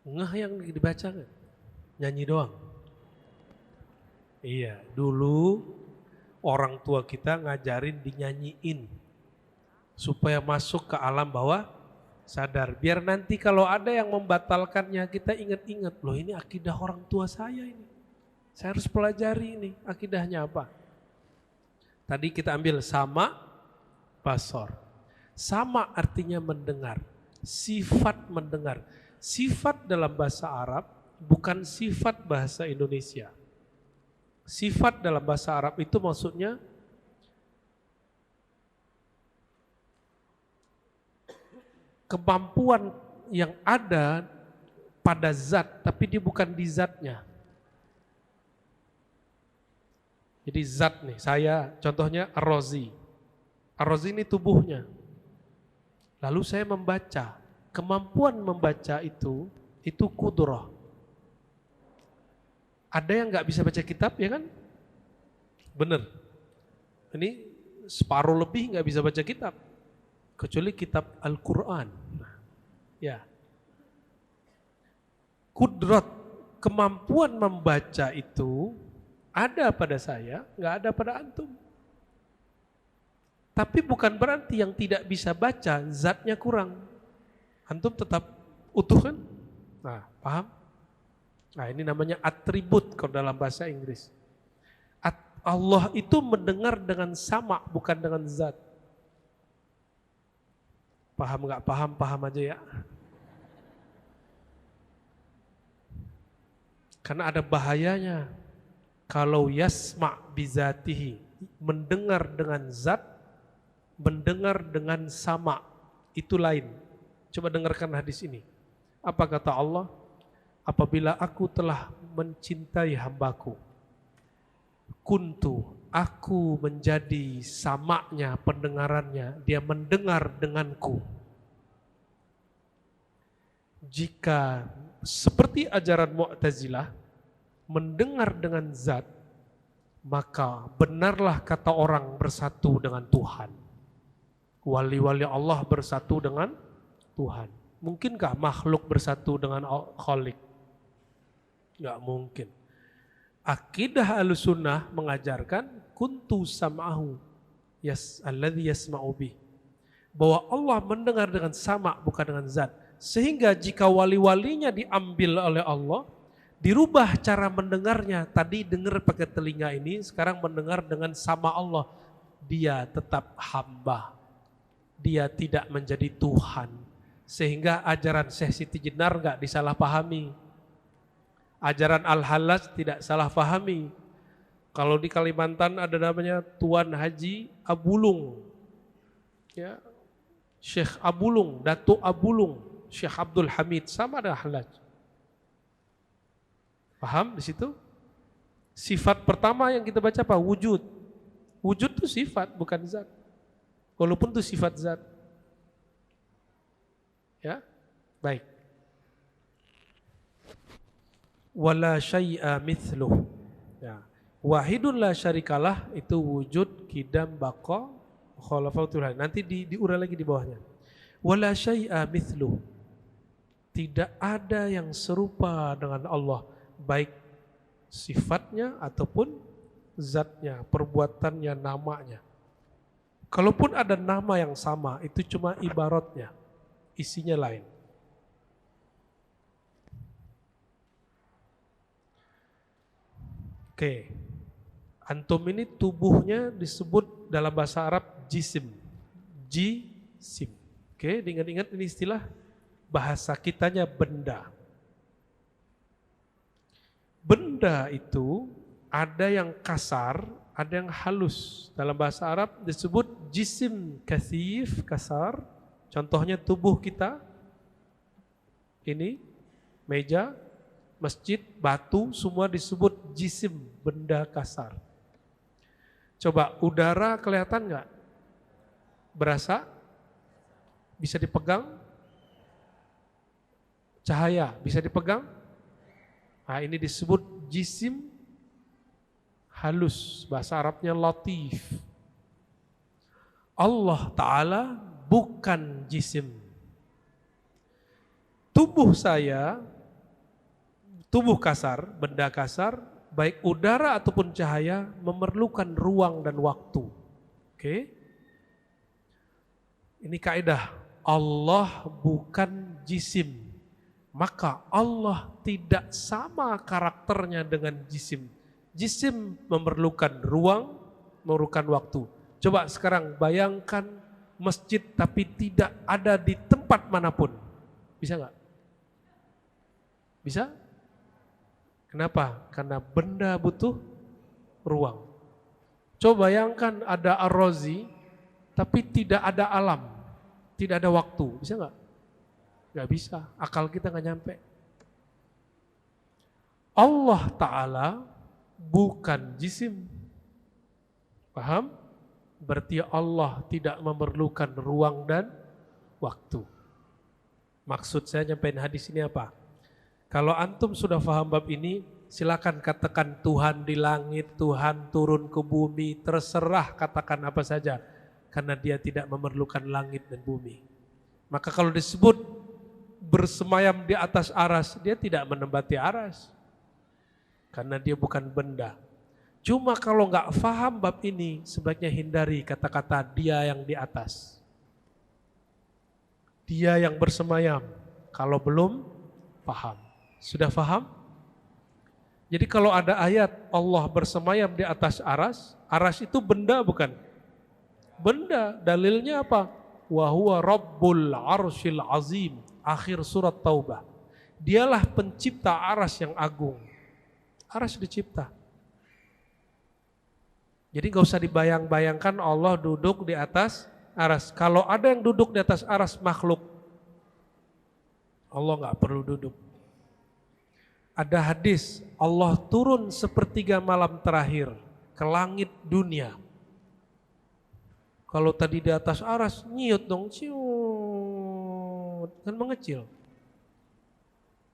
Ngeh yang dibaca nggak? Nyanyi doang. Iya, dulu orang tua kita ngajarin dinyanyiin supaya masuk ke alam bawah sadar. Biar nanti kalau ada yang membatalkannya kita ingat-ingat, loh ini akidah orang tua saya ini. Saya harus pelajari ini, akidahnya apa. Tadi kita ambil sama basor. Sama artinya mendengar, sifat mendengar. Sifat dalam bahasa Arab bukan sifat bahasa Indonesia. Sifat dalam bahasa Arab itu maksudnya kemampuan yang ada pada zat, tapi dia bukan di zatnya. Jadi zat nih, saya contohnya Ar-Razi. Ar-Razi ini tubuhnya. Lalu saya membaca, kemampuan membaca itu kudrah. Ada yang nggak bisa baca kitab ya kan? Bener. Ini separuh lebih nggak bisa baca kitab. Kecuali kitab Al-Quran. Ya. Kudrat, kemampuan membaca itu ada pada saya, nggak ada pada antum. Tapi bukan berarti yang tidak bisa baca zatnya kurang. Antum tetap utuh kan? Nah, paham? Nah, ini namanya atribut kalau dalam bahasa Inggris. Allah itu mendengar dengan sama, bukan dengan zat. Paham nggak paham? Paham aja ya. Karena ada bahayanya. Kalau yasma' bizatihi, mendengar dengan zat, mendengar dengan sama, itu lain. Coba dengarkan hadis ini. Apa kata Allah? Apabila aku telah mencintai hambaku, kuntu, aku menjadi samanya pendengarannya, dia mendengar denganku. Jika seperti ajaran Mu'tazilah, mendengar dengan zat, maka benarlah kata orang bersatu dengan Tuhan. Wali-wali Allah bersatu dengan Tuhan. Mungkinkah makhluk bersatu dengan Khalik? Enggak mungkin. Akidah Ahlussunnah mengajarkan kuntu sam'ahu alladzi yasma'u bih. Bahwa Allah mendengar dengan sama bukan dengan zat. Sehingga jika wali-walinya diambil oleh Allah, dirubah cara mendengarnya. Tadi dengar pakai telinga ini, sekarang mendengar dengan sama Allah. Dia tetap hamba. Dia tidak menjadi Tuhan. Sehingga ajaran Syekh Siti Jenar enggak disalahpahami. Ajaran Al-Hallaj tidak salah pahami. Kalau di Kalimantan ada namanya Tuan Haji Abulung. Ya, Syekh Abulung, Datuk Abulung, Syekh Abdul Hamid, sama dengan Hallaj. Paham di situ? Sifat pertama yang kita baca apa? Wujud. Wujud itu sifat, bukan zat. Walaupun itu sifat zat. Ya, baik. Wala syai'a mithluh. Ya. Wahidun la syarikalah itu wujud, qidam, baqa, khalafatul hal. Nanti diurai lagi di bawahnya. Wala syai'a mithluh. Tidak ada yang serupa dengan Allah, baik sifatnya ataupun zatnya, perbuatannya, namanya. Kalaupun ada nama yang sama, itu cuma ibaratnya, isinya lain. Oke, antum ini tubuhnya disebut dalam bahasa Arab jisim, jisim. Oke, diingat-ingat ini istilah bahasa kitanya benda. Benda itu ada yang kasar, ada yang halus. Dalam bahasa Arab disebut jisim kathif, kasar. Contohnya tubuh kita, ini meja, masjid, batu, semua disebut jisim, benda kasar. Coba udara kelihatan nggak? Berasa? Bisa dipegang? Cahaya bisa dipegang? Nah, ini disebut jisim halus, bahasa Arabnya latif. Allah Ta'ala bukan jisim. Tubuh saya Tubuh kasar, benda kasar, baik udara ataupun cahaya memerlukan ruang dan waktu. Oke? Ini kaidah. Allah bukan jisim. Maka Allah tidak sama karakternya dengan jisim. Jisim memerlukan ruang, memerlukan waktu. Coba sekarang bayangkan masjid tapi tidak ada di tempat manapun. Bisa nggak? Bisa? Kenapa? Karena benda butuh ruang. Coba bayangkan ada Ar-Razi tapi tidak ada alam, tidak ada waktu. Bisa nggak? Nggak bisa. Akal kita nggak nyampe. Allah Ta'ala bukan jisim. Paham? Berarti Allah tidak memerlukan ruang dan waktu. Maksud saya nyampein hadis ini apa? Kalau antum sudah paham bab ini, silakan katakan Tuhan di langit, Tuhan turun ke bumi, terserah katakan apa saja. Karena dia tidak memerlukan langit dan bumi. Maka kalau disebut bersemayam di atas aras, dia tidak menempati aras. Karena dia bukan benda. Cuma kalau nggak paham bab ini, sebaiknya hindari kata-kata dia yang di atas. Dia yang bersemayam, kalau belum paham. Sudah paham? Jadi kalau ada ayat Allah bersemayam di atas aras, aras itu benda bukan? Benda, dalilnya apa? Wa huwa rabbul arsyil azim, akhir surat Taubah. Dialah pencipta aras yang agung. Aras dicipta. Jadi gak usah dibayang-bayangkan Allah duduk di atas aras. Kalau ada yang duduk di atas aras makhluk, Allah gak perlu duduk. Ada hadis, Allah turun sepertiga malam terakhir ke langit dunia. Kalau tadi di atas aras, nyiut dong, ciut, kan mengecil.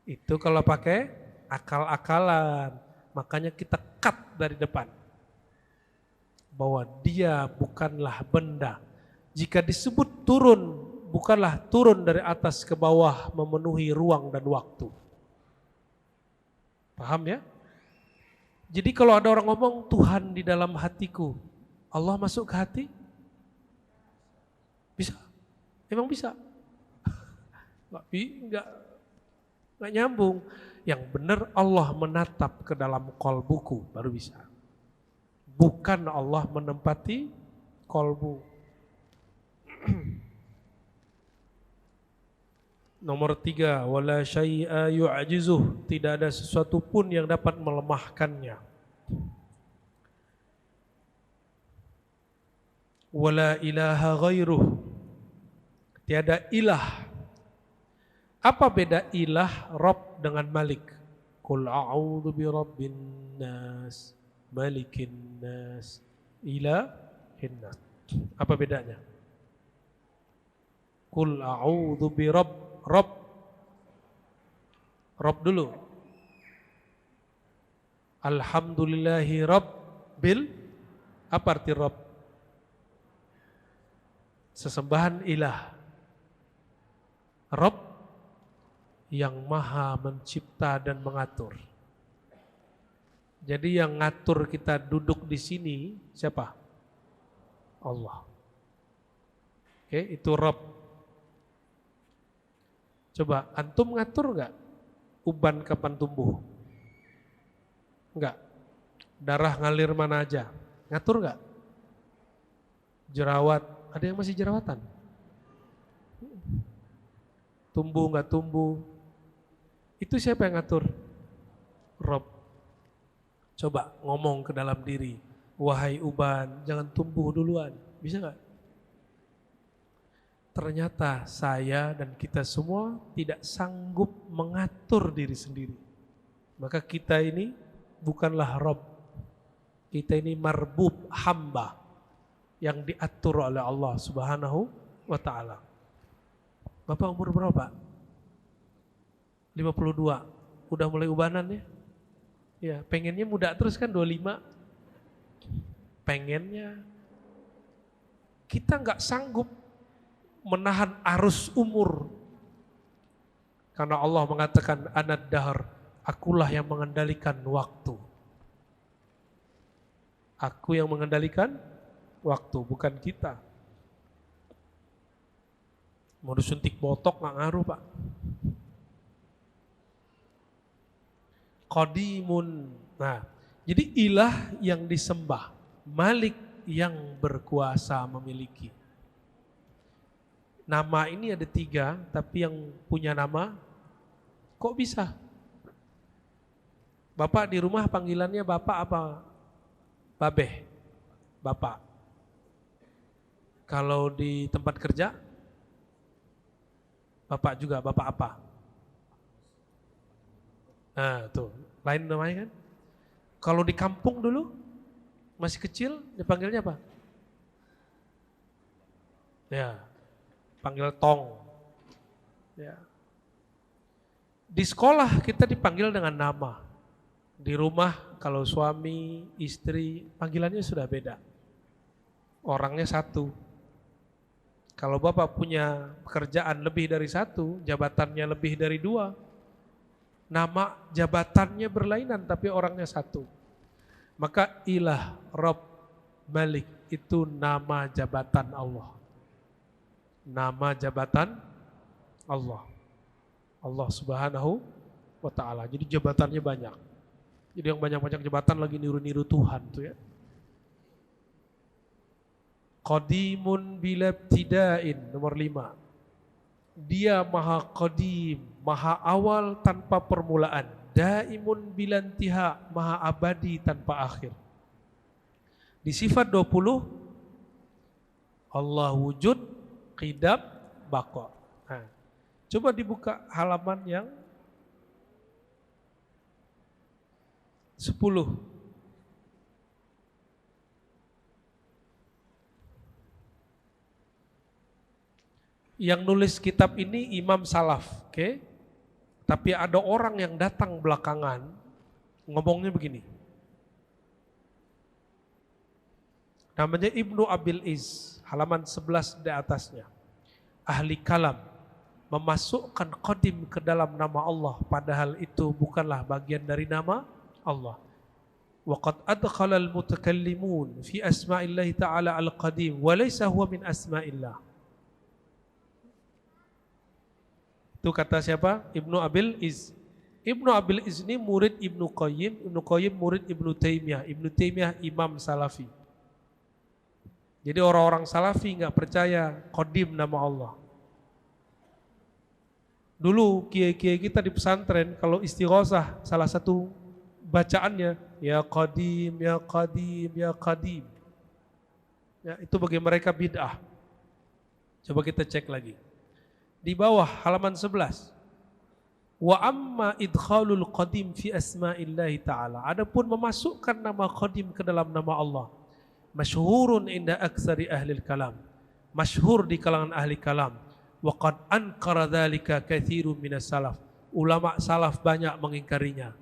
Itu kalau pakai akal-akalan, makanya kita cut dari depan. Bahwa dia bukanlah benda. Jika disebut turun, bukanlah turun dari atas ke bawah memenuhi ruang dan waktu. Paham ya? Jadi kalau ada orang ngomong Tuhan di dalam hatiku, Allah masuk ke hati? Bisa? Emang bisa? Nggak nyambung. Yang benar Allah menatap ke dalam kolbuku baru bisa. Bukan Allah menempati kolbu. Nomor 3, wala syai'a yu'jizuh, tidak ada sesuatu pun yang dapat melemahkannya. Wala ilaha ghairuh, tiada ilah. Apa beda ilah Rabb dengan Malik? Qul a'udzu birabbin nas, malikin nas, ilahin nas. Apa bedanya? Qul a'udzu birabb, Rabb dulu. Alhamdulillahi rabbil, apa arti Rabb? Sesembahan ilah. Rabb yang maha mencipta dan mengatur. Jadi yang ngatur kita duduk di sini siapa? Allah. Oke, itu Rabb. Coba, antum ngatur gak uban kapan tumbuh? Enggak. Darah ngalir mana aja? Ngatur gak? Jerawat, ada yang masih jerawatan? Tumbuh gak tumbuh? Itu siapa yang ngatur? Rob. Coba ngomong ke dalam diri, wahai uban, jangan tumbuh duluan. Bisa gak? Ternyata saya dan kita semua tidak sanggup mengatur diri sendiri. Maka kita ini bukanlah Rabb. Kita ini marbub, hamba yang diatur oleh Allah Subhanahu wa ta'ala. Bapak umur berapa? 52. Udah mulai ubanan ya? Ya, pengennya muda terus kan 25. Pengennya. Kita nggak sanggup menahan arus umur. Karena Allah mengatakan anad dahar, Akulah yang mengendalikan waktu. Aku yang mengendalikan waktu, bukan kita. Mau disuntik botok nggak ngaruh, Pak. Qadimun. Nah, jadi ilah yang disembah, Malik yang berkuasa memiliki. Nama ini ada 3, tapi yang punya nama kok bisa? Bapak di rumah panggilannya Bapak apa? Babeh, Bapak. Kalau di tempat kerja, Bapak juga, Bapak apa? Nah tuh, lain namanya kan. Kalau di kampung dulu, masih kecil, dipanggilnya apa? Ya, panggil Tong. Ya. Di sekolah kita dipanggil dengan nama. Di rumah kalau suami, istri, panggilannya sudah beda. Orangnya satu. Kalau Bapak punya pekerjaan lebih dari 1, jabatannya lebih dari 2, nama jabatannya berlainan tapi orangnya 1. Maka ilah, Rabb, Malik itu nama jabatan Allah. Nama jabatan Allah. Allah Subhanahu wa ta'ala. Jadi jabatannya banyak. Jadi yang banyak-banyak jabatan lagi niru-niru Tuhan tuh ya. Qadimun bila ibtida'in, nomor 5. Dia maha qadim, maha awal tanpa permulaan. Daimun bila intiha, maha abadi tanpa akhir. Di sifat 20, Allah wujud, qidam, baqa. Nah, coba dibuka halaman yang 10. Yang nulis kitab ini Imam Salaf, oke? Tapi ada orang yang datang belakangan ngomongnya begini. Namanya Ibnu Abil Iz, halaman 11 di atasnya. Ahli kalam memasukkan qadim ke dalam nama Allah, padahal itu bukanlah bagian dari nama Allah. Wa qad adkhala al-mutakallimun fi asma'illahi ta'ala al-qadim wa laysa huwa min asma'illah. Itu kata siapa? Ibnu Abil Iz. Ibnu Abil Iz ini murid Ibnu Qayyim murid Ibnu Taimiyah imam Salafi. Jadi orang-orang Salafi nggak percaya qadim nama Allah. Dulu kiai-kiai kita di pesantren kalau istighosah salah satu bacaannya ya qadim, ya qadim, ya qadim. Ya, itu bagi mereka bid'ah. Coba kita cek lagi. Di bawah halaman 11. Wa amma idkhalul qadim fi asma'illahi ta'ala. Adapun memasukkan nama qadim ke dalam nama Allah. Masyhurun inda aksari ahli kalam. Masyhur di kalangan ahli kalam. Wa qad ankara dzalika katsirun minas salaf. Ulama salaf banyak mengingkarinya.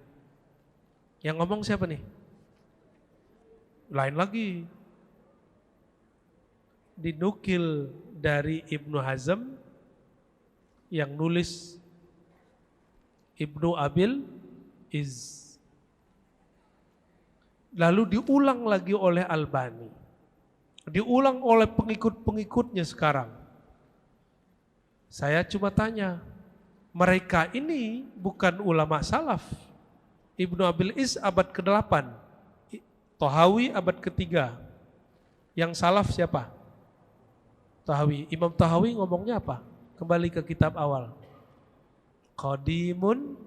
Yang ngomong siapa nih? Lain lagi. Dinukil dari Ibnu Hazm yang nulis Ibnu Abil Iz. Lalu diulang lagi oleh Albani. Diulang oleh pengikut-pengikutnya sekarang. Saya cuma tanya, mereka ini bukan ulama salaf. Ibnu Abil Iz abad ke-8, Tahawi abad ke-3. Yang salaf siapa? Tahawi. Imam Tahawi ngomongnya apa? Kembali ke kitab awal. Qadimun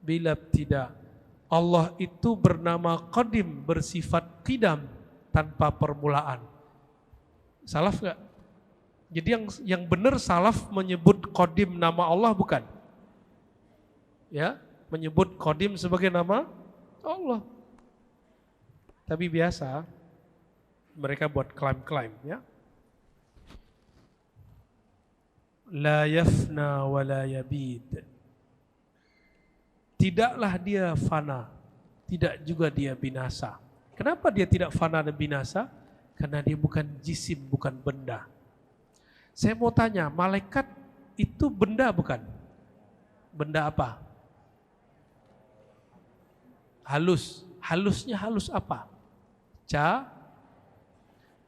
bila tidak. Allah itu bernama qadim, bersifat qidam tanpa permulaan. Salaf enggak? Jadi yang benar salaf menyebut qadim nama Allah bukan? Ya, menyebut qadim sebagai nama Allah. Tapi biasa mereka buat klaim-klaim ya. La yafna wa la yabid. Tidaklah dia fana, tidak juga dia binasa. Kenapa dia tidak fana dan binasa? Karena dia bukan jisim, bukan benda. Saya mau tanya, malaikat itu benda bukan? Benda apa? halus. Halusnya halus apa?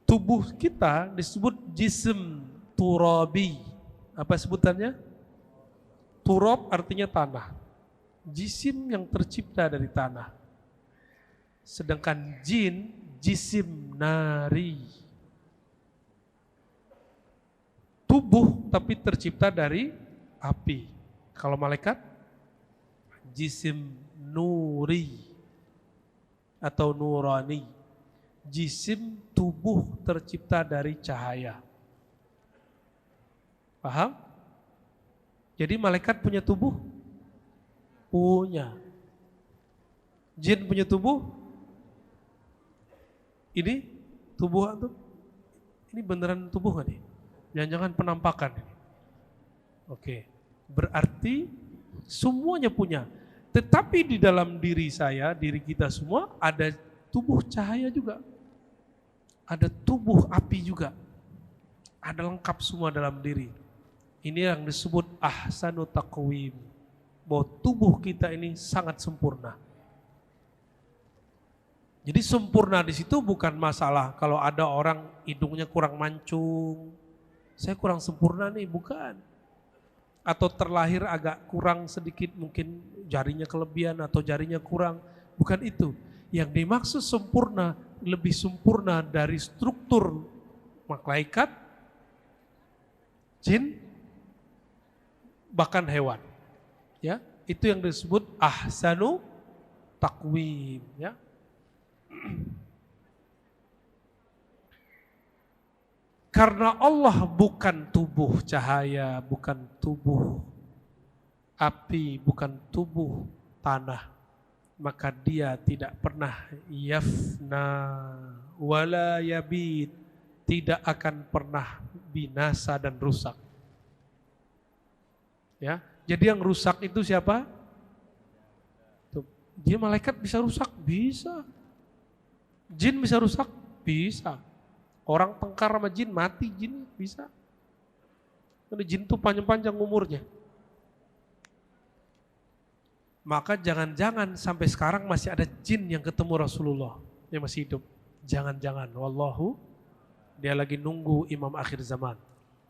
Tubuh kita disebut jism turabi. Apa sebutannya? Turab artinya tanah. Jisim yang tercipta dari tanah. Sedangkan jin, jisim nari. Tubuh tapi tercipta dari api. Kalau malaikat, jisim nuri atau nurani. Jisim tubuh tercipta dari cahaya. Paham? Jadi malaikat punya tubuh? Punya. Jin punya tubuh? Ini tubuh itu? Ini beneran tubuh nggak nih? Jangan-jangan penampakan ini. Oke. Berarti semuanya punya. Tetapi di dalam diri saya, diri kita semua ada tubuh cahaya juga. Ada tubuh api juga. Ada lengkap semua dalam diri. Ini yang disebut ahsanu taqwim. Bahwa tubuh kita ini sangat sempurna. Jadi sempurna di situ bukan masalah kalau ada orang hidungnya kurang mancung. Saya kurang sempurna nih, bukan. Atau terlahir agak kurang sedikit, mungkin jarinya kelebihan atau jarinya kurang. Bukan itu. Yang dimaksud sempurna, lebih sempurna dari struktur malaikat, jin, bahkan hewan. Ya, itu yang disebut ahsanu taqwim, ya. Karena Allah bukan tubuh cahaya, bukan tubuh api, bukan tubuh tanah, maka dia tidak pernah yafna wala yabid, tidak akan pernah binasa dan rusak. Ya, jadi yang rusak itu siapa? Dia malaikat bisa rusak? Bisa. Jin bisa rusak? Bisa. Orang tengkar sama jin mati, jin bisa. Karena jin itu panjang-panjang umurnya. Maka jangan-jangan sampai sekarang masih ada jin yang ketemu Rasulullah yang masih hidup. Jangan-jangan, wallahu, dia lagi nunggu imam akhir zaman.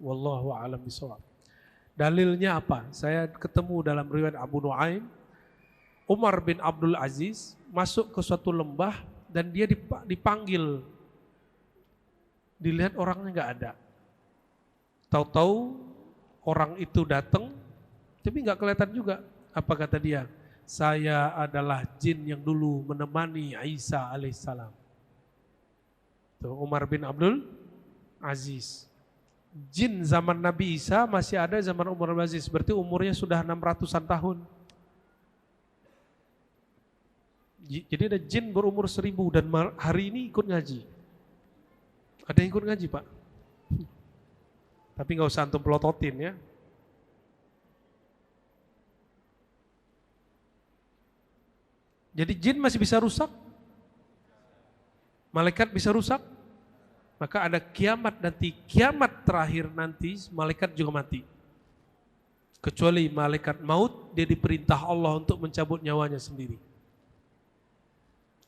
Wallahu a'lam bishawab. Dalilnya apa? Saya ketemu dalam riwayat Abu Nuaim, Umar bin Abdul Aziz masuk ke suatu lembah dan dia dipanggil. Dilihat orangnya nggak ada. Tahu-tahu orang itu datang, tapi nggak kelihatan juga. Apa kata dia? Saya adalah jin yang dulu menemani Isa alaihissalam. Tuh, Umar bin Abdul Aziz. Jin zaman Nabi Isa masih ada zaman Umar bin Aziz. Berarti umurnya sudah 600-an tahun. Jadi ada jin berumur 1000 dan hari ini ikut ngaji. Ada yang ikut ngaji, Pak? Tapi nggak usah antum pelototin ya. Jadi jin masih bisa rusak? Malaikat bisa rusak? Maka ada kiamat nanti, kiamat terakhir nanti malaikat juga mati. Kecuali malaikat maut, dia diperintah Allah untuk mencabut nyawanya sendiri.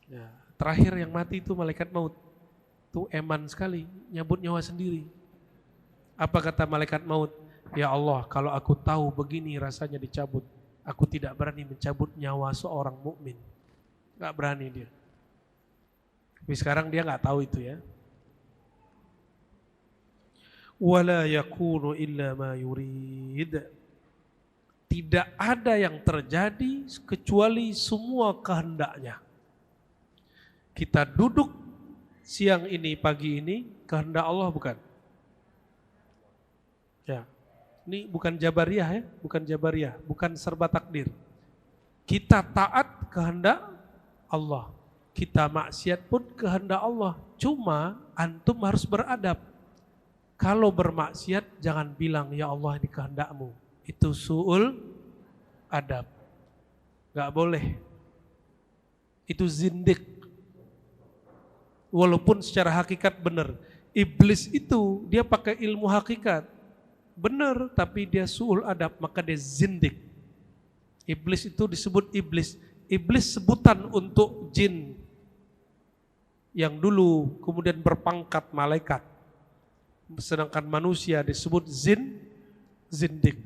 Ya, terakhir yang mati itu malaikat maut. Itu eman sekali, nyabut nyawa sendiri. Apa kata malaikat maut? Ya Allah, kalau aku tahu begini rasanya dicabut, aku tidak berani mencabut nyawa seorang mukmin. Gak berani dia. Tapi sekarang dia gak tahu itu ya. Wala yakunu illa ma yurid. Tidak ada yang terjadi kecuali semua kehendaknya. Kita duduk siang ini, pagi ini, kehendak Allah bukan? Ya, ini bukan jabariyah ya, bukan jabariyah, bukan serba takdir. Kita taat kehendak Allah, kita maksiat pun kehendak Allah. Cuma antum harus beradab. Kalau bermaksiat jangan bilang ya Allah ini kehendakmu. Itu su'ul adab. Gak boleh. Itu zindik. Walaupun secara hakikat benar. Iblis itu dia pakai ilmu hakikat. Benar, tapi dia su'ul adab, maka dia zindik. Iblis itu disebut iblis Iblis sebutan untuk jin yang dulu kemudian berpangkat malaikat. Sedangkan manusia disebut zindik.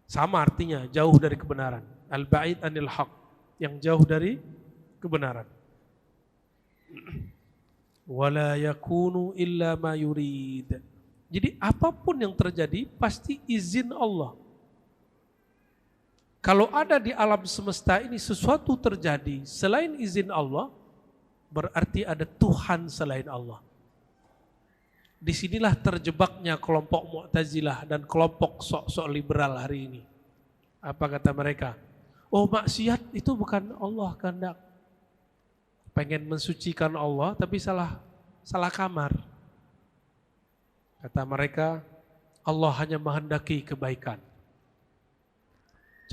Sama artinya, jauh dari kebenaran. Al-ba'id anil haq, yang jauh dari kebenaran. Wala yakunu illa ma yurid. Jadi apapun yang terjadi pasti izin Allah. Kalau ada di alam semesta ini sesuatu terjadi selain izin Allah, berarti ada Tuhan selain Allah. Disinilah terjebaknya kelompok Mu'tazilah dan kelompok sok-sok liberal hari ini. Apa kata mereka? Oh, maksiat itu bukan Allah kehendak. Pengen mensucikan Allah tapi salah kamar. Kata mereka, Allah hanya menghendaki kebaikan.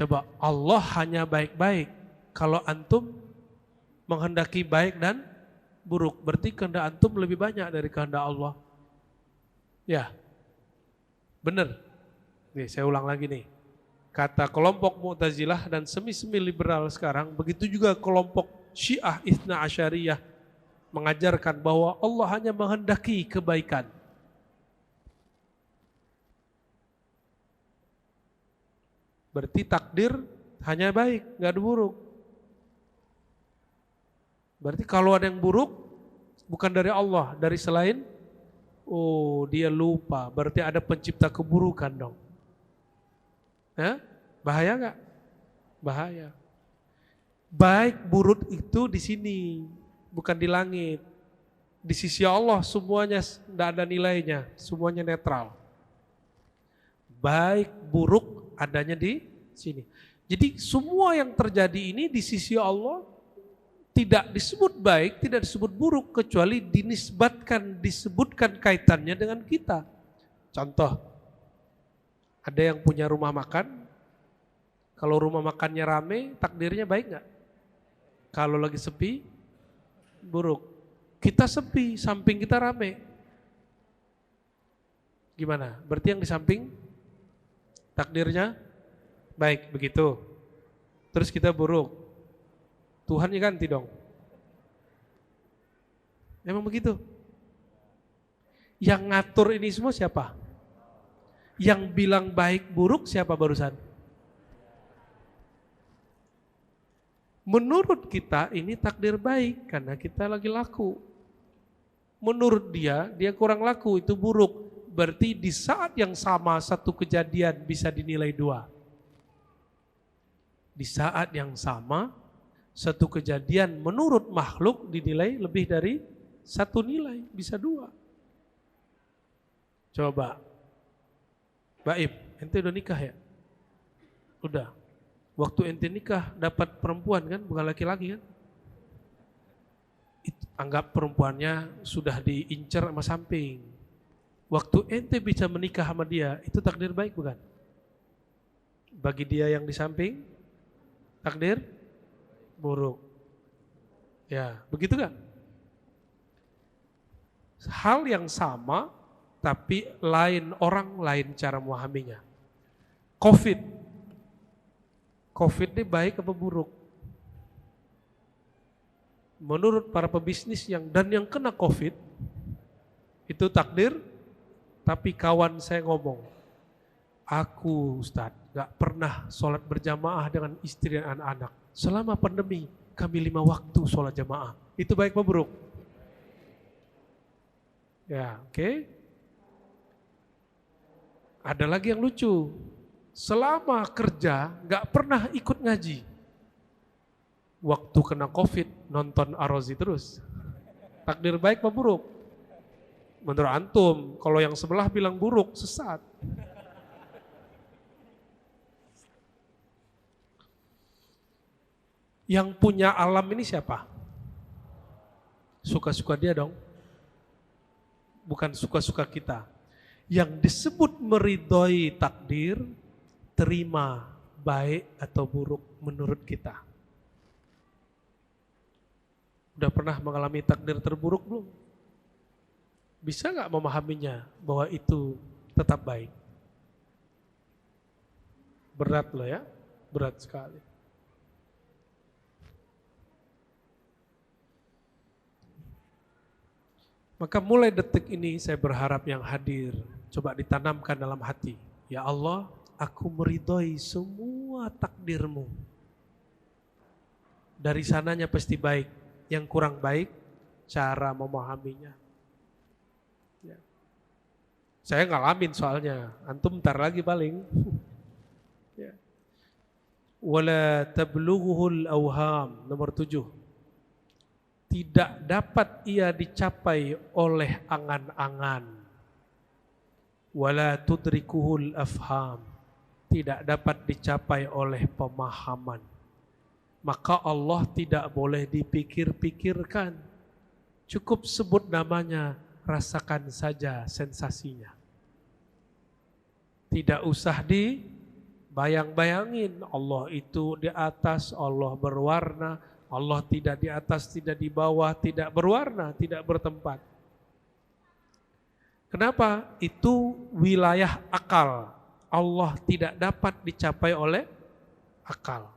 Coba, Allah hanya baik-baik. Kalau antum menghendaki baik dan buruk, berarti kehendak antum lebih banyak dari kehendak Allah. Ya, benar. Nih, saya ulang lagi nih. Kata kelompok Mu'tazilah dan semi-semi liberal sekarang, begitu juga kelompok Syiah Itsna Asyariyah mengajarkan bahwa Allah hanya menghendaki kebaikan. Berarti takdir hanya baik, nggak ada buruk. Berarti kalau ada yang buruk, bukan dari Allah, dari selain, oh dia lupa, berarti ada pencipta keburukan dong. Bahaya nggak? Bahaya. Baik buruk itu di sini, bukan di langit. Di sisi Allah semuanya tidak ada nilainya, semuanya netral. Baik buruk adanya di sini. Jadi semua yang terjadi ini di sisi Allah tidak disebut baik, tidak disebut buruk, kecuali disebutkan kaitannya dengan kita. Contoh, ada yang punya rumah makan, kalau rumah makannya rame, takdirnya baik nggak? Kalau lagi sepi, buruk. Kita sepi, samping kita rame. Gimana? Berarti yang di samping, takdirnya baik, begitu. Terus kita buruk. Tuhannya ganti dong. Emang begitu? Yang ngatur ini semua siapa? Yang bilang baik buruk siapa barusan? Menurut kita ini takdir baik karena kita lagi laku. Menurut dia kurang laku, itu buruk. Berarti di saat yang sama satu kejadian bisa dinilai dua. Di saat yang sama satu kejadian menurut makhluk dinilai lebih dari satu nilai, bisa dua. Coba, Baib, ente udah nikah ya? Udah. Waktu ente nikah dapat perempuan kan, bukan laki-laki kan? Anggap perempuannya sudah diincar sama samping. Waktu ente bisa menikah sama dia, itu takdir baik bukan? Bagi dia yang di samping, takdir buruk. Ya, begitu kan? Hal yang sama, tapi lain orang, lain cara memahaminya. COVID ini baik apa buruk? Menurut para pebisnis yang kena COVID, itu takdir, tapi kawan saya ngomong, aku Ustadz gak pernah sholat berjamaah dengan istri dan anak-anak. Selama pandemi, kami 5 waktu sholat jamaah. Itu baik apa buruk? Ya, oke. Ada lagi yang lucu. Selama kerja, gak pernah ikut ngaji. Waktu kena COVID, nonton Ar-Razi terus. Takdir baik apa buruk? Menurut antum, kalau yang sebelah bilang buruk, sesat. Yang punya alam ini siapa? Suka-suka dia dong. Bukan suka-suka kita. Yang disebut meridhoi takdir, terima baik atau buruk menurut kita. Udah pernah mengalami takdir terburuk belum? Bisa gak memahaminya bahwa itu tetap baik? Berat loh ya, berat sekali. Maka mulai detik ini saya berharap yang hadir coba ditanamkan dalam hati. Ya Allah, aku meridhoi semua takdirmu. Dari sananya pasti baik. Yang kurang baik, cara memahaminya. Ya. Saya ngalamin soalnya. Antum ntar lagi paling. Ya. Wala tablughuhul awham. Nomor 7. Tidak dapat ia dicapai oleh angan-angan. Wala tudrikuhul afham. Tidak dapat dicapai oleh pemahaman. Maka Allah tidak boleh dipikir-pikirkan. Cukup sebut namanya, rasakan saja sensasinya. Tidak usah dibayang-bayangin. Allah itu di atas, Allah berwarna. Allah tidak di atas, tidak di bawah, tidak berwarna, tidak bertempat. Kenapa? Itu wilayah akal. Allah tidak dapat dicapai oleh akal.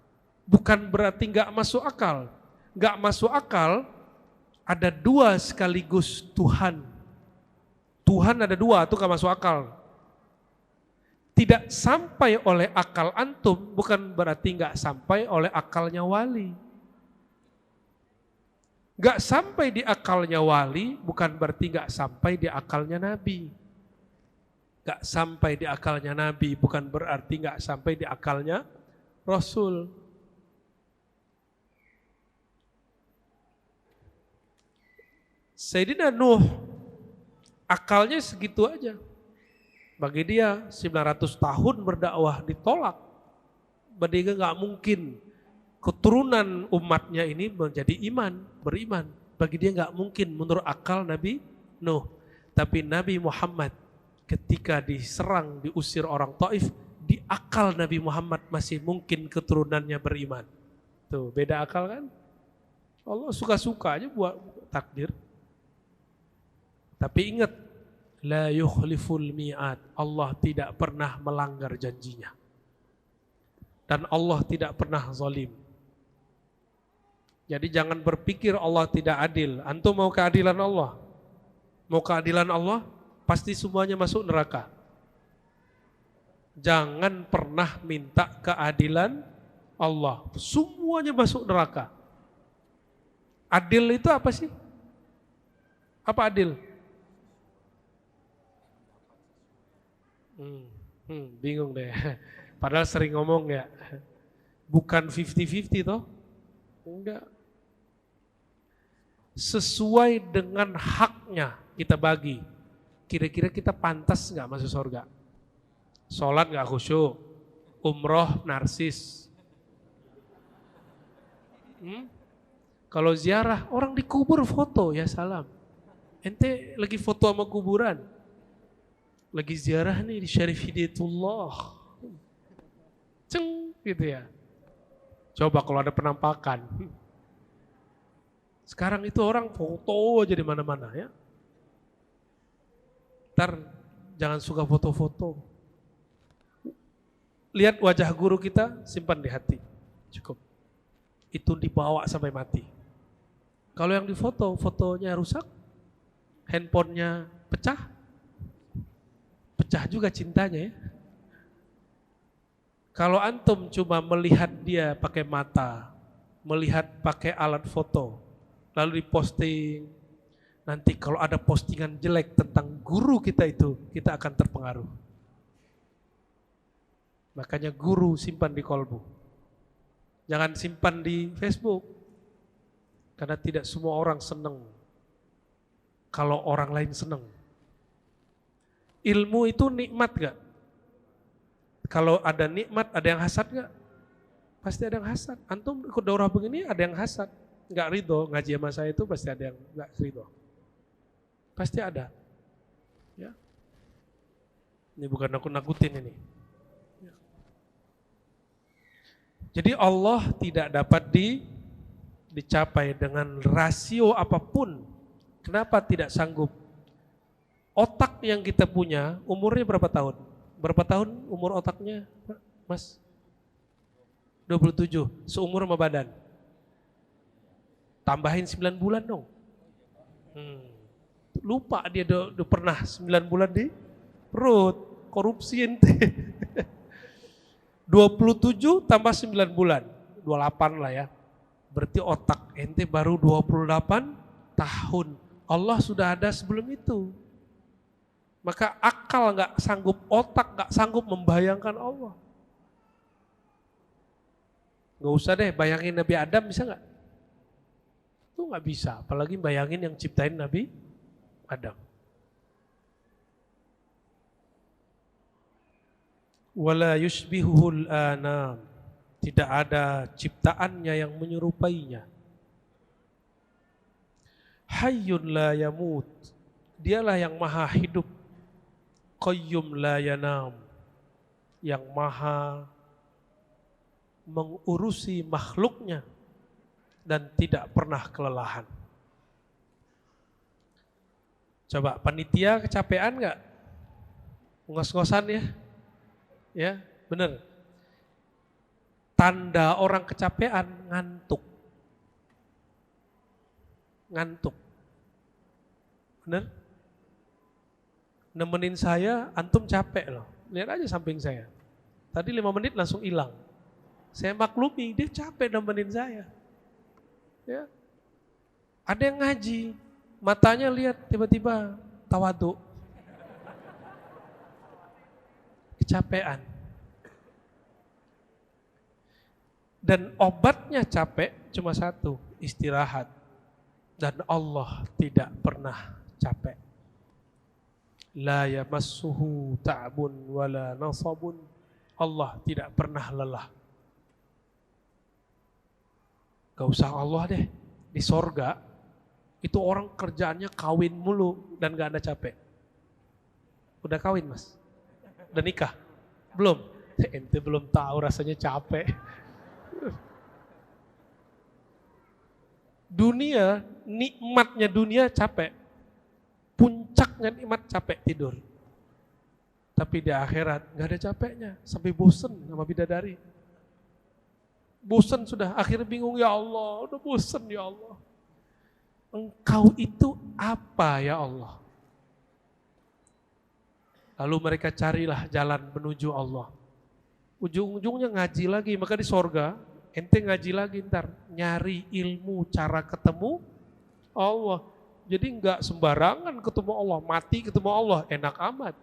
Bukan berarti nggak masuk akal. Nggak masuk akal, ada dua sekaligus Tuhan. Tuhan ada dua, itu nggak masuk akal. Tidak sampai oleh akal antum, bukan berarti nggak sampai oleh akalnya wali. Gak sampai di akalnya wali, bukan berarti gak sampai di akalnya nabi. Gak sampai di akalnya nabi, bukan berarti gak sampai di akalnya rasul. Sayyidina Nuh, akalnya segitu aja. Bagi dia 900 tahun berdakwah ditolak. Bagi dia gak mungkin keturunan umatnya ini menjadi beriman. Bagi dia nggak mungkin menurut akal Nabi Nuh. Tapi Nabi Muhammad ketika diserang, diusir orang Taif, di akal Nabi Muhammad masih mungkin keturunannya beriman. Tuh, beda akal kan? Allah suka-suka aja buat takdir. Tapi ingat, la yukhliful mi'ad. Allah tidak pernah melanggar janjinya. Dan Allah tidak pernah zalim. Jadi jangan berpikir Allah tidak adil. Antum mau keadilan Allah? Mau keadilan Allah? Pasti semuanya masuk neraka. Jangan pernah minta keadilan Allah. Semuanya masuk neraka. Adil itu apa sih? Apa adil? Bingung deh. Padahal sering ngomong ya. Bukan 50-50 toh? Enggak. Sesuai dengan haknya kita bagi. Kira-kira kita pantas nggak masuk surga? Sholat nggak khusyuk, umroh narsis. Kalau ziarah orang dikubur foto ya salam. Ente lagi foto sama kuburan, lagi ziarah nih di Syarif Hidayatullah, ceng gitu ya. Coba kalau ada penampakan. Sekarang itu orang foto aja di mana-mana ya. Ntar jangan suka foto-foto. Lihat wajah guru kita, simpan di hati. Cukup. Itu dibawa sampai mati. Kalau yang difoto, fotonya rusak, handphonenya pecah, pecah juga cintanya ya. Kalau antum cuma melihat dia pakai mata, melihat pakai alat foto, lalu diposting, nanti kalau ada postingan jelek tentang guru kita itu, kita akan terpengaruh. Makanya guru simpan di kolbu. Jangan simpan di Facebook. Karena tidak semua orang senang kalau orang lain senang. Ilmu itu nikmat gak? Kalau ada nikmat, ada yang hasad gak? Pasti ada yang hasad. Antum ikut daurah begini ada yang hasad. Gak ridho, ngaji sama saya itu pasti ada yang gak ridho. Pasti ada. Ya. Ini bukan nakut-nakutin ini. Ya. Jadi Allah tidak dapat dicapai dengan rasio apapun. Kenapa tidak sanggup? Otak yang kita punya umurnya berapa tahun? Berapa tahun umur otaknya, Mas? 27, seumur sama badan. Tambahin 9 bulan dong. Lupa dia udah pernah 9 bulan di perut. Korupsi ente. 27 tambah 9 bulan. 28 lah ya. Berarti otak ente baru 28 tahun. Allah sudah ada sebelum itu. Maka akal gak sanggup, otak gak sanggup membayangkan Allah. Gak usah deh bayangin Nabi Adam, bisa gak? Itu gak bisa, apalagi bayangin yang ciptain Nabi Adam. Wala yushbihuhul anam. Tidak ada ciptaannya yang menyerupainya. Hayyun la yamut. Dialah yang maha hidup. Qayyum la yanam. Yang maha mengurusi makhluknya dan tidak pernah kelelahan. Coba panitia kecapean nggak? Ngos-ngosan ya? Ya, bener. Tanda orang kecapean ngantuk. Ngantuk. Bener? Nemenin saya, antum capek loh. Lihat aja samping saya. Tadi 5 menit langsung hilang. Saya maklumi, dia capek nemenin saya. Ya. Ada yang ngaji, matanya lihat tiba-tiba tawadhu. Kecapean. Dan obatnya capek cuma satu, istirahat. Dan Allah tidak pernah capek. La yamassuhu ta'bun wala nasabun. Allah tidak pernah lelah. Gak usah Allah deh. Di sorga, itu orang kerjaannya kawin mulu dan gak ada capek. Udah kawin mas? Udah nikah? Belum? Ente belum tahu rasanya capek. Dunia, nikmatnya dunia capek. Puncaknya nikmat capek tidur. Tapi di akhirat gak ada capeknya. Sampai bosen sama bidadari. Bosen sudah, akhirnya bingung, ya Allah, udah bosen ya Allah. Engkau itu apa ya Allah? Lalu mereka carilah jalan menuju Allah. Ujung-ujungnya ngaji lagi, maka di sorga, ente ngaji lagi ntar. Nyari ilmu cara ketemu Allah. Jadi enggak sembarangan ketemu Allah, mati ketemu Allah, enak amat.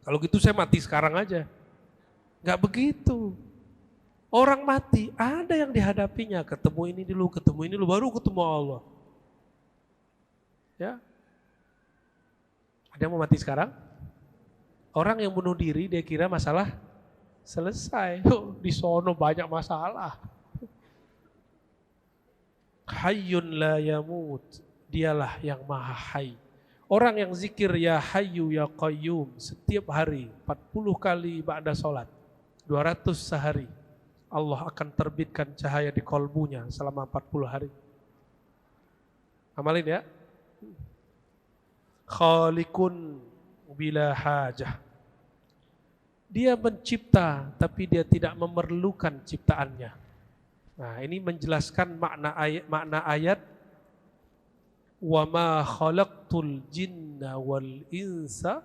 Kalau gitu saya mati sekarang aja. Enggak begitu. Orang mati, ada yang dihadapinya, ketemu ini dulu, baru ketemu Allah. Ya. Ada yang mau mati sekarang? Orang yang bunuh diri dia kira masalah selesai. Di sono banyak masalah. Hayyun la yamut. Dialah yang maha hay. Orang yang zikir ya hayyu ya qayyum setiap hari 40 kali ba'da salat, 200 sehari, Allah akan terbitkan cahaya di kolbunya selama 40 hari. Amalin ya. Khaliqun bila hajah. Dia mencipta tapi dia tidak memerlukan ciptaannya. Nah, ini menjelaskan makna ayat wa ma khalaqtul jinna wal insa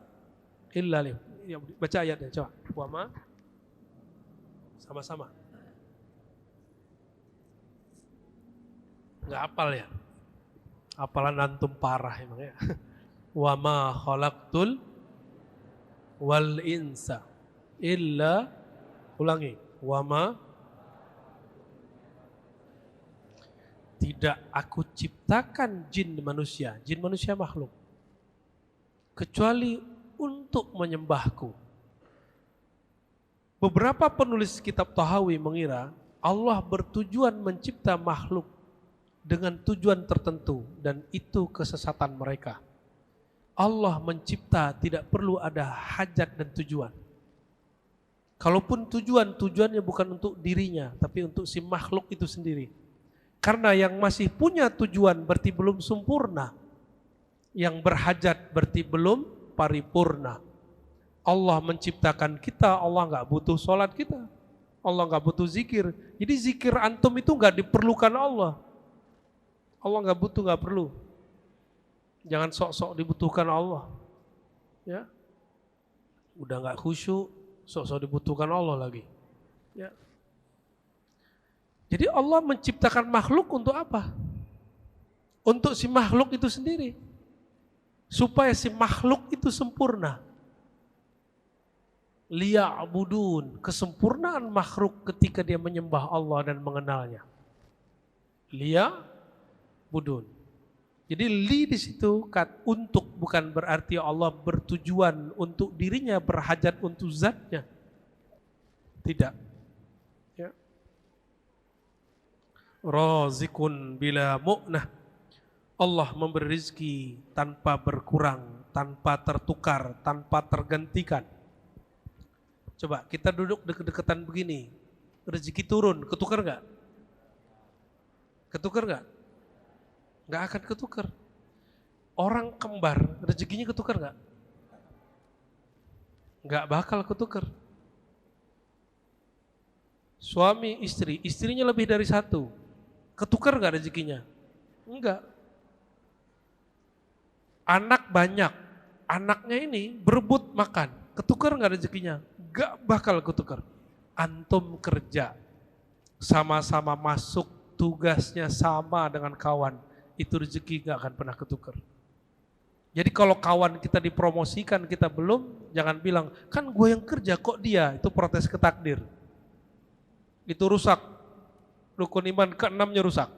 illa liya'budun. Baca ayatnya coba. Wa ma sama-sama. Enggak hafal ya? Hafalan antum parah emang ya. Wa ma khalaqtul wal insa illa, ulangi, wa ma, tidak aku ciptakan jin manusia makhluk kecuali untuk menyembahku. Beberapa penulis kitab Tahawi mengira Allah bertujuan mencipta makhluk dengan tujuan tertentu dan itu kesesatan mereka. Allah mencipta tidak perlu ada hajat dan tujuan. Kalaupun tujuannya bukan untuk dirinya, tapi untuk si makhluk itu sendiri. Karena yang masih punya tujuan berarti belum sempurna. Yang berhajat berarti belum paripurna. Allah menciptakan kita, Allah nggak butuh sholat kita. Allah nggak butuh zikir. Jadi zikir antum itu nggak diperlukan Allah. Allah nggak butuh, nggak perlu. Jangan sok-sok dibutuhkan Allah. Ya. Udah nggak khusyuk, sok-sok dibutuhkan Allah lagi. Ya. Jadi Allah menciptakan makhluk untuk apa? Untuk si makhluk itu sendiri. Supaya si makhluk itu sempurna. Liya'budun, kesempurnaan makhluk ketika dia menyembah Allah dan mengenalnya. Liya'budun. Jadi li di situ untuk, bukan berarti Allah bertujuan untuk dirinya, berhajat untuk zatnya. Tidak. Ya. Razikun bila mu'nah. Allah memberi rezeki tanpa berkurang, tanpa tertukar, tanpa tergantikan. Coba kita duduk deket-deketan begini, rezeki turun, ketukar nggak? Ketukar nggak? Nggak akan ketukar. Orang kembar, rezekinya ketukar nggak? Nggak bakal ketukar. Suami istri, istrinya lebih dari satu, ketukar nggak rezekinya? Enggak. Anak banyak, anaknya ini berebut makan, ketukar nggak rezekinya? Nggak bakal ketukar. Antum kerja, sama-sama masuk, tugasnya sama dengan kawan, itu rezeki nggak akan pernah ketukar. Jadi kalau kawan kita dipromosikan, kita belum, jangan bilang, kan gue yang kerja kok dia, itu protes ke takdir. Itu rusak, rukun iman ke-6-nya rusak.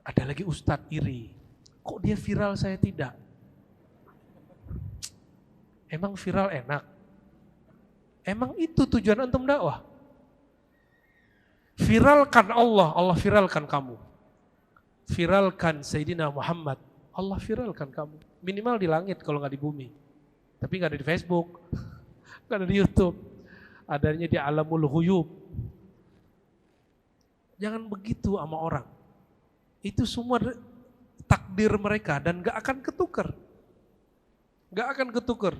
Ada lagi ustadz iri, kok dia viral saya tidak? Emang viral enak? Emang itu tujuan antum dakwah? Viralkan Allah, Allah viralkan kamu. Viralkan Sayyidina Muhammad, Allah viralkan kamu. Minimal di langit kalau nggak di bumi. Tapi nggak ada di Facebook, nggak ada di YouTube. Adanya di alamul ghuyub. Jangan begitu sama orang. Itu semua takdir mereka dan nggak akan ketukar. Nggak akan ketukar.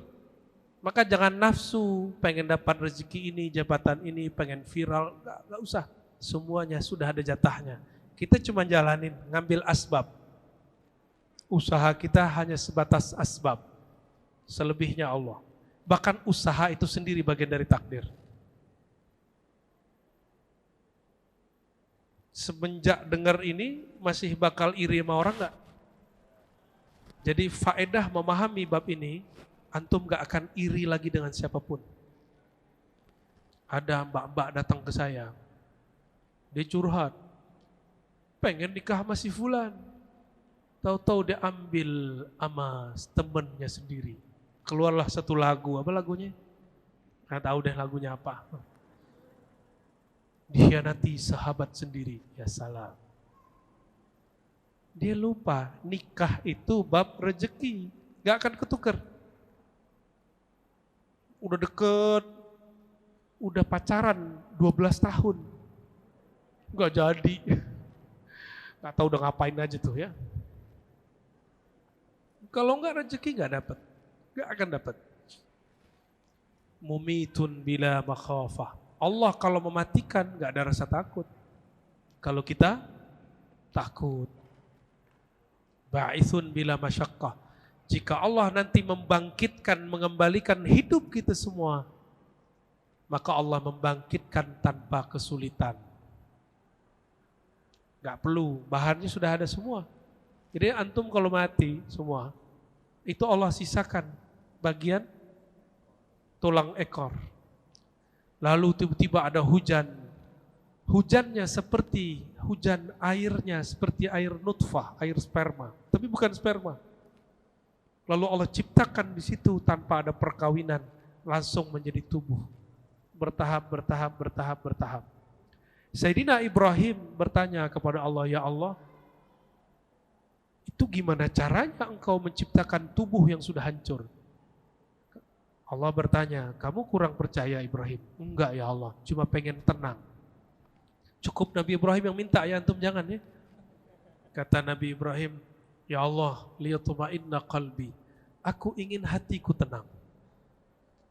Maka jangan nafsu, pengen dapat rezeki ini, jabatan ini, pengen viral, nggak usah. Semuanya sudah ada jatahnya. Kita cuma jalanin, ngambil asbab. Usaha kita hanya sebatas asbab. Selebihnya Allah. Bahkan usaha itu sendiri bagian dari takdir. Semenjak dengar ini, masih bakal iri sama orang nggak? Jadi faedah memahami bab ini, antum gak akan iri lagi dengan siapapun. Ada mbak-mbak datang ke saya, dia curhat, pengen nikah sama si fulan. Tahu-tahu dia ambil sama temennya sendiri. Keluarlah satu lagu, apa lagunya? Nggak tahu deh lagunya apa. Dikhianati sahabat sendiri, ya salah. Dia lupa, nikah itu bab rezeki, gak akan ketukar. Udah deket, udah pacaran 12 tahun, gak jadi. Gak tahu udah ngapain aja tuh ya. Kalau enggak rezeki gak dapat, gak akan dapat. Mumitun bila makhafah. Allah kalau mematikan gak ada rasa takut. Kalau kita takut. Ba'ithun bila masyaqqah. Jika Allah nanti membangkitkan, mengembalikan hidup kita semua, maka Allah membangkitkan tanpa kesulitan. Gak perlu, bahannya sudah ada semua. Jadi antum kalau mati semua, itu Allah sisakan bagian tulang ekor. Lalu tiba-tiba ada hujan. Hujannya seperti hujan, airnya seperti air nutfah, air sperma. Tapi bukan sperma. Lalu Allah ciptakan di situ tanpa ada perkawinan, langsung menjadi tubuh. Bertahap, bertahap, bertahap, bertahap. Sayyidina Ibrahim bertanya kepada Allah, ya Allah, itu gimana caranya engkau menciptakan tubuh yang sudah hancur? Allah bertanya, kamu kurang percaya Ibrahim? Enggak ya Allah, cuma pengen tenang. Cukup Nabi Ibrahim yang minta, ya antum jangan ya. Kata Nabi Ibrahim, ya Allah, liyatma'inna qalbi. Aku ingin hatiku tenang.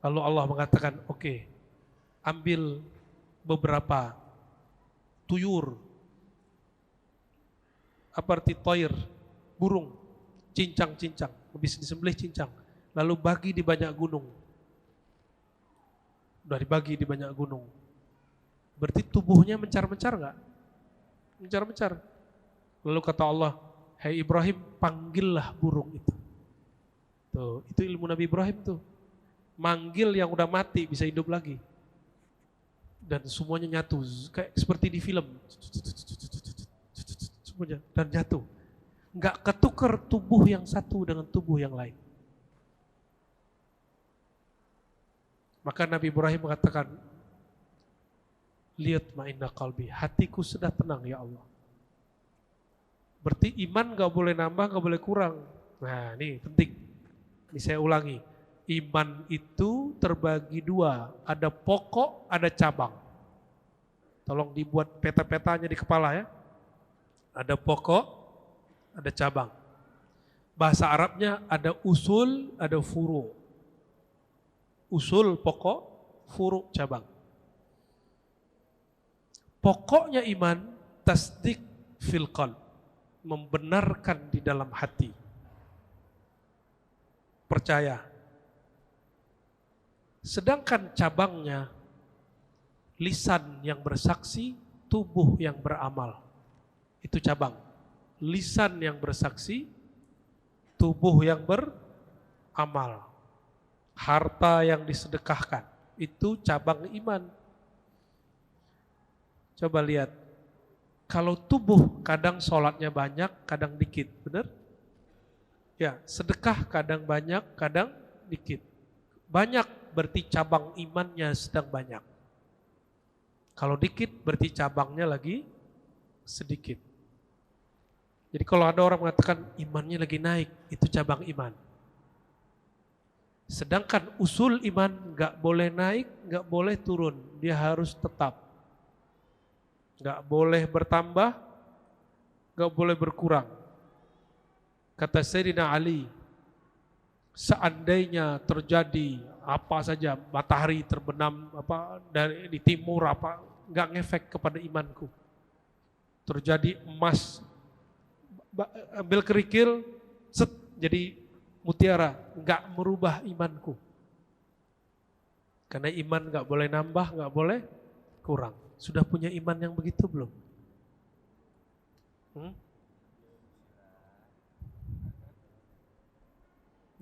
Lalu Allah mengatakan, oke, ambil beberapa tuyur, apa arti toir, burung. cincang-cincang, habis disembelih cincang, lalu bagi di banyak gunung. Udah dibagi di banyak gunung. Berarti tubuhnya mencar-mencar enggak? Mencar-mencar. Lalu kata Allah, "Hai Ibrahim, panggillah burung itu." Tuh, itu ilmu Nabi Ibrahim tuh. Manggil yang udah mati bisa hidup lagi. Dan semuanya nyatu, kayak seperti di film. Semuanya dan jatuh. Enggak ketukar tubuh yang satu dengan tubuh yang lain. Maka Nabi Ibrahim mengatakan, "Lihat ma'inna qalbi, hatiku sudah tenang ya Allah." Berarti iman gak boleh nambah, gak boleh kurang. Nah ini penting, ini saya ulangi. Iman itu terbagi dua, ada pokok, ada cabang. Tolong dibuat peta-petanya di kepala ya. Ada pokok, ada cabang. Bahasa Arabnya ada usul, ada furu. Usul pokok, furu cabang. Pokoknya iman, tasdik fil qalb, membenarkan di dalam hati. Percaya. Sedangkan cabangnya, lisan yang bersaksi, tubuh yang beramal. Itu cabang. Lisan yang bersaksi, tubuh yang beramal. Harta yang disedekahkan, itu cabang iman. Coba lihat, kalau tubuh kadang sholatnya banyak, kadang dikit, benar? Ya, sedekah kadang banyak, kadang dikit. Banyak berarti cabang imannya sedang banyak. Kalau dikit berarti cabangnya lagi sedikit. Jadi kalau ada orang mengatakan imannya lagi naik, itu cabang iman. Sedangkan usul iman gak boleh naik, gak boleh turun, dia harus tetap. Gak boleh bertambah, gak boleh berkurang. Kata Sayyidina Ali, seandainya terjadi apa saja, matahari terbenam apa dari di timur apa, nggak ngefek kepada imanku. Terjadi emas, ambil kerikil, set jadi mutiara, nggak merubah imanku. Karena iman nggak boleh nambah, nggak boleh kurang. Sudah punya iman yang begitu belum?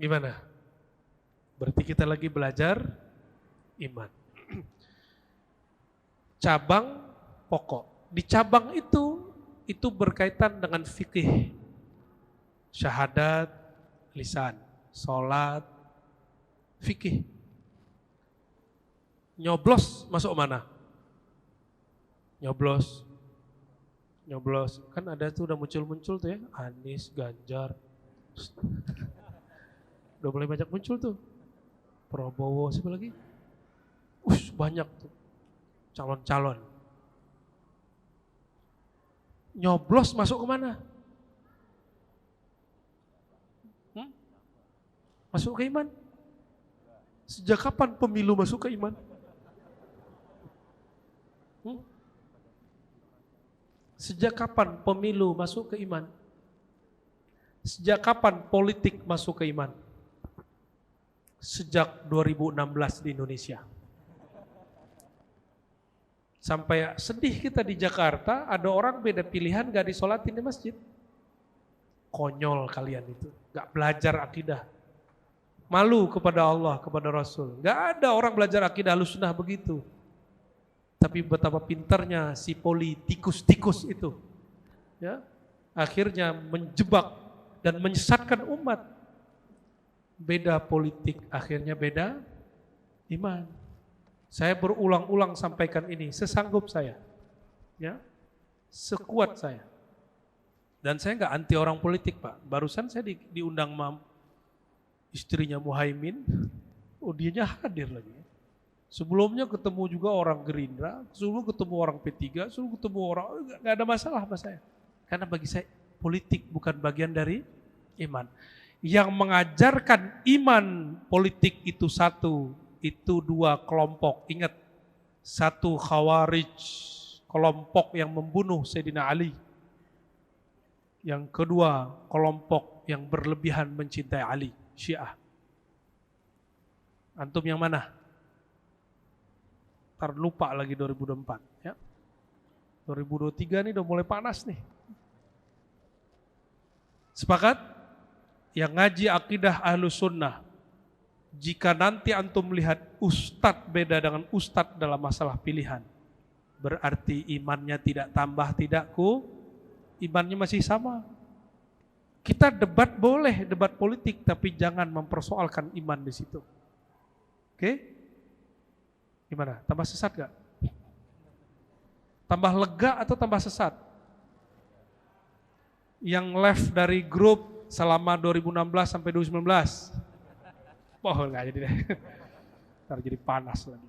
Gimana? Berarti kita lagi belajar iman. Cabang pokok. Di cabang itu berkaitan dengan fikih. Syahadat, lisan, sholat, fikih. Nyoblos masuk mana? Nyoblos. Kan ada tuh udah muncul tuh ya, Anies, Ganjar. Udah mulai banyak muncul tuh. Prabowo, siapa lagi? Banyak tuh calon-calon. Nyoblos masuk ke mana? Masuk ke iman? Sejak kapan pemilu masuk ke iman? Sejak kapan pemilu masuk ke iman? Sejak kapan politik masuk ke iman? Sejak 2016 di Indonesia. Sampai sedih kita di Jakarta, ada orang beda pilihan gak disolatin di masjid. Konyol kalian itu, gak belajar akidah. Malu kepada Allah, kepada Rasul. Gak ada orang belajar akidah Ahlussunnah begitu. Tapi betapa pintarnya si politikus-tikus itu. Ya, akhirnya menjebak dan menyesatkan umat. Beda politik, akhirnya beda iman. Saya berulang-ulang sampaikan ini, sesanggup saya, ya, sekuat saya. Dan saya nggak anti orang politik, Pak. Barusan saya diundang istrinya Muhaimin, dianya hadir lagi. Sebelumnya ketemu juga orang Gerindra, sebelum ketemu orang P3, sebelum ketemu orang, nggak ada masalah sama saya. Karena bagi saya politik bukan bagian dari iman. Yang mengajarkan iman politik itu satu, itu dua kelompok. Ingat, satu Khawarij, kelompok yang membunuh Sayyidina Ali. Yang kedua, kelompok yang berlebihan mencintai Ali, Syiah. Antum yang mana? Ntar lupa lagi 2024 ya. 2023 nih udah mulai panas nih. Sepakat? Yang ngaji akidah Ahlus Sunnah, jika nanti antum melihat ustadz beda dengan ustadz dalam masalah pilihan, berarti imannya tidak tambah, tidak imannya masih sama. Kita debat boleh, debat politik, tapi jangan mempersoalkan iman di situ. Oke? Gimana? Tambah sesat gak? Tambah lega atau tambah sesat? Yang left dari grup selama 2016 sampai 2019. Oh, enggak jadi deh. Ntar jadi panas lagi.